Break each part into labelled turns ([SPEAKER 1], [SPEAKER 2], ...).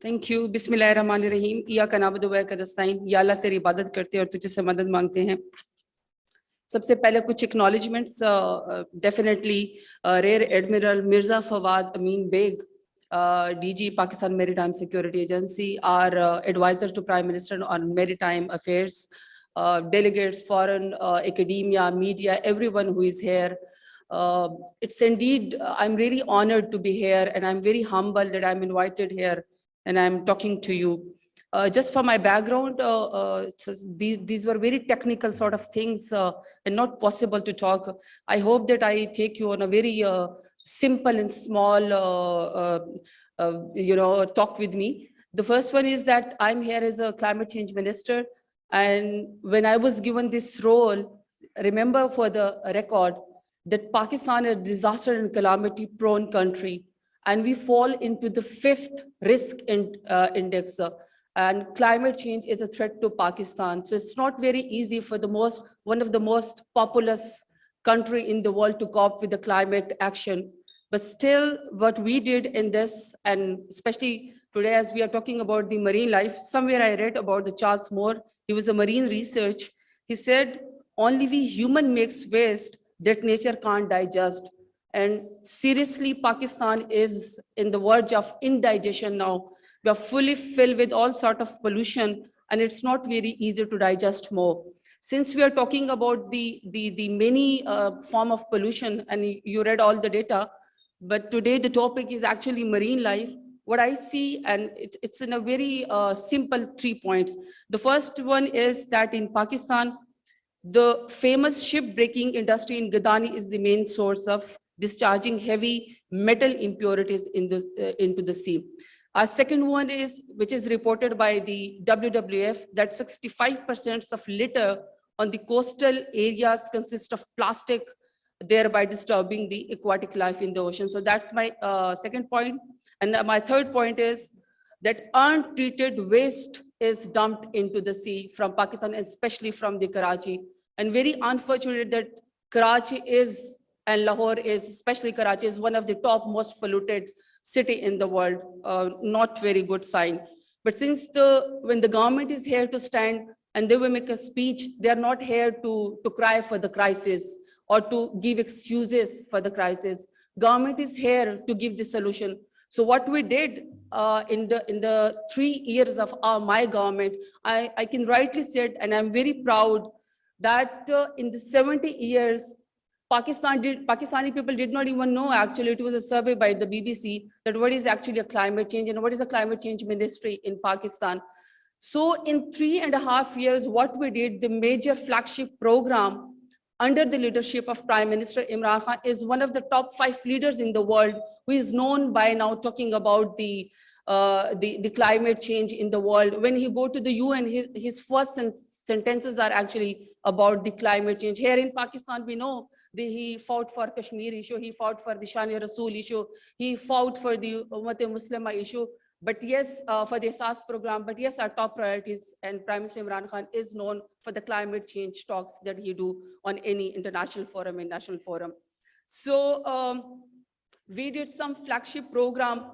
[SPEAKER 1] Thank you. बिस्मिल्लाहिर्रहमानिर्रहीम। या कनाबुदु व इय्याका नस्तईन। या अल्लाह तेरी इबादत करते हैं और तुझे से मदद मांगते हैं। सबसे पहले कुछ acknowledgements. Definitely rear admiral Mirza Fawad Amin Baig, DG Pakistan Maritime Security Agency, our advisor to Prime Minister on maritime affairs, delegates, foreign academia, media, everyone who is here. It's indeed, I'm really honored to be here, and I'm very humble that I'm invited here and I'm talking to you. Just for my background, these were very technical sort of things and not possible to talk. I hope that I take you on a very simple and small, talk with me. The first one is that I'm here as a climate change minister. And when I was given this role, remember for the record that Pakistan is a disaster and calamity prone country, and we fall into the 5th risk index. And climate change is a threat to Pakistan. So it's not very easy for one of the most populous country in the world to cope with the climate action. But still, what we did in this, and especially today as we are talking about the marine life, somewhere I read about the Charles Moore. He was a marine research. He said, only we human makes waste that nature can't digest. And seriously, Pakistan is in the verge of indigestion now. We are fully filled with all sort of pollution, and it's not very easy to digest more. Since we are talking about the many form of pollution, and you read all the data, but today the topic is actually marine life. What I see, and it's in a very simple 3 points. The first one is that in Pakistan, the famous shipbreaking industry in Gadani is the main source of discharging heavy metal impurities into the sea. Our second one is, which is reported by the WWF, that 65% of litter on the coastal areas consist of plastic, thereby disturbing the aquatic life in the ocean. So that's my second point. And my third point is that untreated waste is dumped into the sea from Pakistan, especially from the Karachi. And very unfortunate that Karachi is, and Lahore is, especially Karachi, is one of the top most polluted city in the world. Not very good sign. But since when the government is here to stand and they will make a speech, they are not here to cry for the crisis or to give excuses for the crisis. Government is here to give the solution. So what we did in the 3 years of my government, I can rightly say, and I'm very proud that in the 70 years, Pakistani people did not even know. Actually, it was a survey by the BBC that what is actually a climate change and what is a climate change ministry in Pakistan. So in 3.5 years, what we did, the major flagship program under the leadership of Prime Minister Imran Khan is one of the top 5 leaders in the world who is known by now talking about the climate change in the world. When he go to the UN, his first sentences are actually about the climate change. Here in Pakistan, we know he fought for Kashmir issue, he fought for the Shani-e-Rasool issue, he fought for the Ummat-e-Muslima issue. But yes, for the SAR program, but yes, our top priorities, and Prime Minister Imran Khan is known for the climate change talks that he do on any international forum and national forum. So we did some flagship program.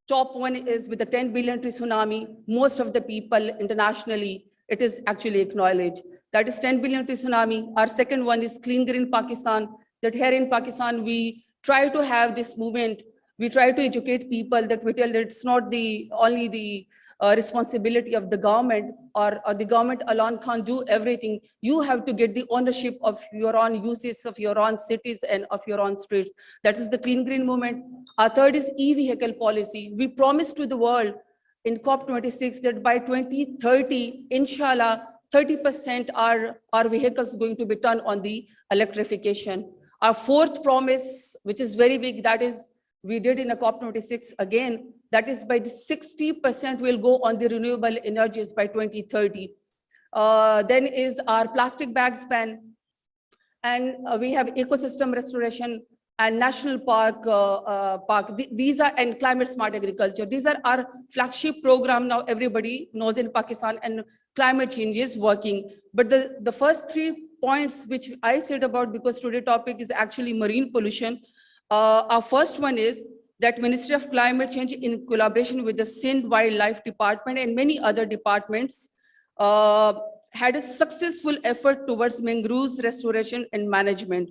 [SPEAKER 1] Top one is with the 10 billion tree tsunami. Most of the people internationally, it is actually acknowledged. That is 10 billion tree tsunami. Our second one is Clean Green Pakistan, that here in Pakistan, we try to have this movement. We try to educate people that we tell that it's not only the responsibility of the government, or the government alone can't do everything. You have to get the ownership of your own uses, of your own cities and of your own streets. That is the Clean Green movement. Our third is e-vehicle policy. We promised to the world in COP26 that by 2030, inshallah, 30% our vehicles going to be turned on the electrification. Our fourth promise, which is very big, that is we did in a COP26 again, that is by the 60% will go on the renewable energies by 2030. Then is our plastic bags ban, and we have ecosystem restoration and national park. These are, and climate smart agriculture. These are our flagship program now. Everybody knows in Pakistan, and climate change is working. But the first 3 points which I said about, because today's topic is actually marine pollution. Our first one is that Ministry of Climate Change, in collaboration with the Sindh Wildlife Department and many other departments, had a successful effort towards mangroves restoration and management.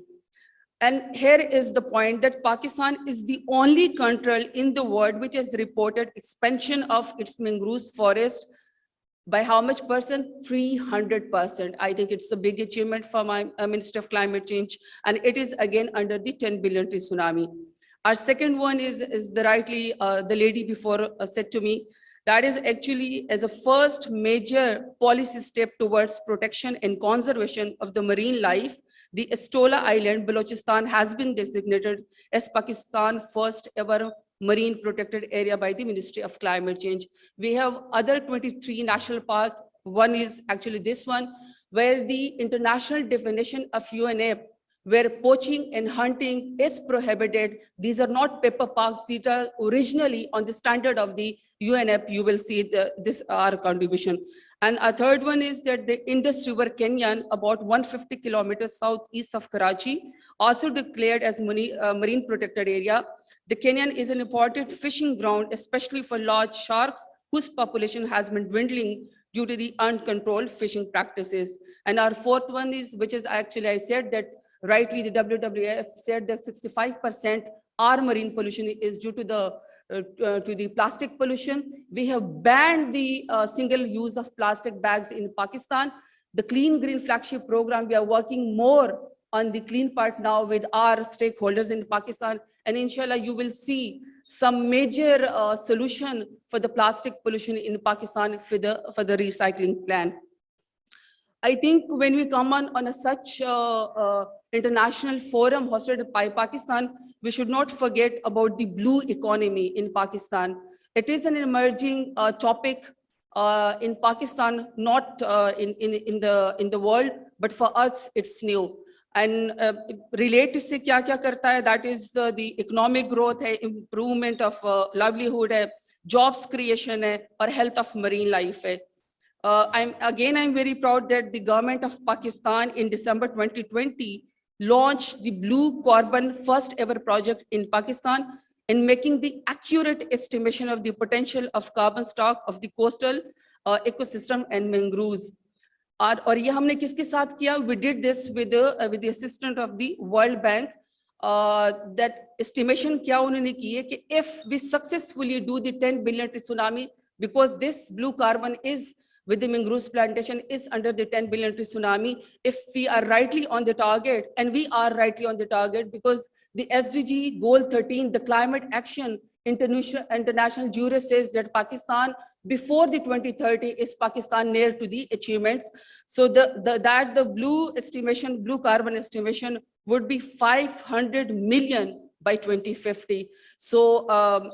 [SPEAKER 1] And here is the point that Pakistan is the only country in the world which has reported expansion of its mangroves forest by how much percent? 300%. I think it's a big achievement for my Minister of Climate Change, and it is again under the 10 billion tree tsunami. Our second one is the rightly the lady before said to me, that is actually as a first major policy step towards protection and conservation of the marine life, the Estola Island, Balochistan, has been designated as Pakistan's first ever marine protected area by the Ministry of Climate Change. We have other 23 national parks. One is actually this one, where the international definition of UNEP, where poaching and hunting is prohibited. These are not paper parks. These are originally on the standard of the UNEP. You will see this our contribution. And a third one is that the Indus River Canyon, about 150 kilometers southeast of Karachi, also declared as marine protected area. The canyon is an important fishing ground, especially for large sharks, whose population has been dwindling due to the uncontrolled fishing practices. And our fourth one is, which is actually, I said that rightly the WWF said that 65% our marine pollution is due to the plastic pollution. We have banned the single use of plastic bags in Pakistan. The Clean Green Flagship Program, we are working more on the clean part now with our stakeholders in Pakistan. And inshallah, you will see some major solution for the plastic pollution in Pakistan for the recycling plan. I think when we come on a such international forum hosted by Pakistan, we should not forget about the blue economy in Pakistan. It is an emerging topic in Pakistan, not in the world, but for us, it's new. And related से क्या क्या करता है, that is the economic growth है, improvement of livelihood है, jobs creation है, और health of marine life है. I'm very proud that the government of Pakistan in December 2020 launched the Blue Carbon first ever project in Pakistan in making the accurate estimation of the potential of carbon stock of the coastal ecosystem and mangroves. और ये हमने किसके साथ किया? We did this with the assistance of the World Bank. That estimation क्या उन्होंने की है कि if we successfully do the 10 billion tsunami, because this blue carbon is with the mangroves plantation is under the 10 billion tree tsunami, if we are rightly on the target, and we are rightly on the target because the SDG goal 13, the climate action international jury says that Pakistan before the 2030 is Pakistan near to the achievements. So the blue carbon estimation would be 500 million by 2050. So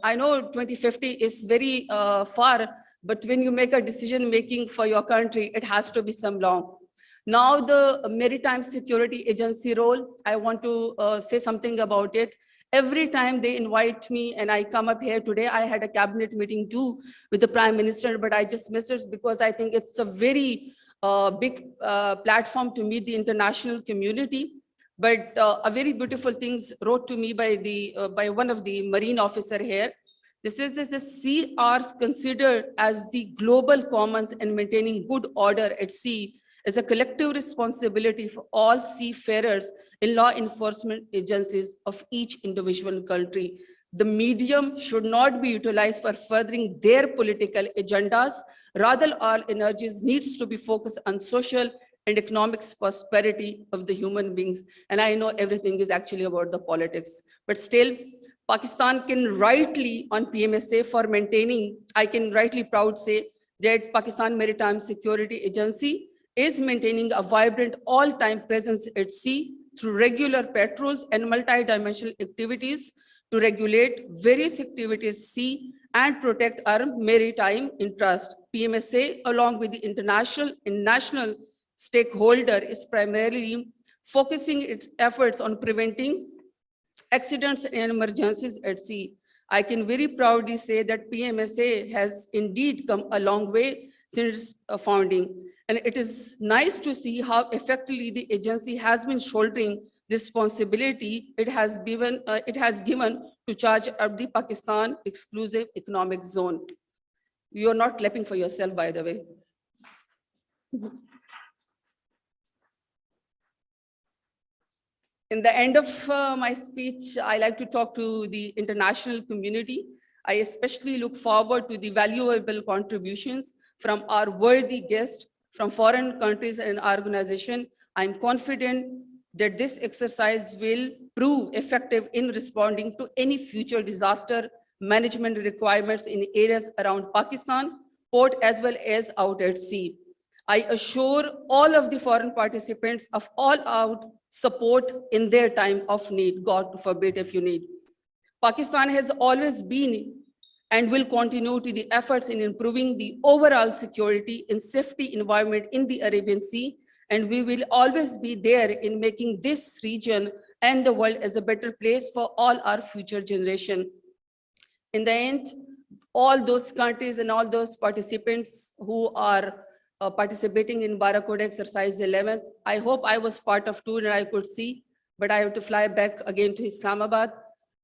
[SPEAKER 1] I know 2050 is very far, but when you make a decision making for your country, it has to be some long. Now the Maritime Security Agency role, I want to say something about it. Every time they invite me and I come up here today, I had a cabinet meeting too with the Prime Minister, but I just missed it because I think it's a very big platform to meet the international community. But a very beautiful things wrote to me by one of the marine officer here. This is the SAR considered as the global commons and maintaining good order at sea is a collective responsibility for all seafarers in law enforcement agencies of each individual country. The medium should not be utilized for furthering their political agendas. Rather, all energies needs to be focused on social and economic prosperity of the human beings. And I know everything is actually about the politics, but still, Pakistan can rightly on PMSA for maintaining, I can rightly proud say that Pakistan Maritime Security Agency is maintaining a vibrant all-time presence at sea through regular patrols and multi-dimensional activities to regulate various activities at sea and protect our maritime interest. PMSA, along with the international and national stakeholder, is primarily focusing its efforts on preventing accidents and emergencies at sea. I can very proudly say that PMSA has indeed come a long way since its founding. And it is nice to see how effectively the agency has been shouldering responsibility it has given to charge up the Pakistan exclusive economic zone. You are not clapping for yourself, by the way. In the end of my speech, I like to talk to the international community. I especially look forward to the valuable contributions from our worthy guests from foreign countries and organizations. I'm confident that this exercise will prove effective in responding to any future disaster management requirements in areas around Pakistan, port as well as out at sea. I assure all of the foreign participants of all out support in their time of need, God forbid if you need. Pakistan has always been and will continue to the efforts in improving the overall security and safety environment in the Arabian Sea, and we will always be there in making this region and the world as a better place for all our future generation. In the end, all those countries and all those participants who are participating in Barracuda exercise 11th, I hope I was part of two and I could see, but I have to fly back again to Islamabad.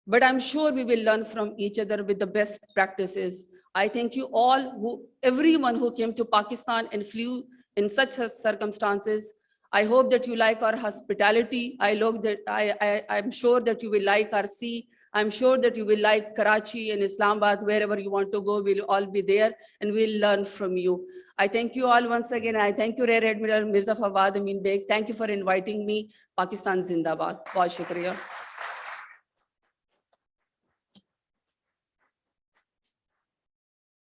[SPEAKER 1] But I'm sure we will learn from each other with the best practices. I thank you all, everyone who came to Pakistan and flew in such circumstances. I hope that you like our hospitality. I'm sure that you will like our sea. I'm sure that you will like Karachi and Islamabad, wherever you want to go, we'll all be there and we'll learn from you. I thank you all once again. I thank you, Rear Admiral Mirza Fawad Amin Beg. Thank you for inviting me. Pakistan Zindabad. Bahut shukriya.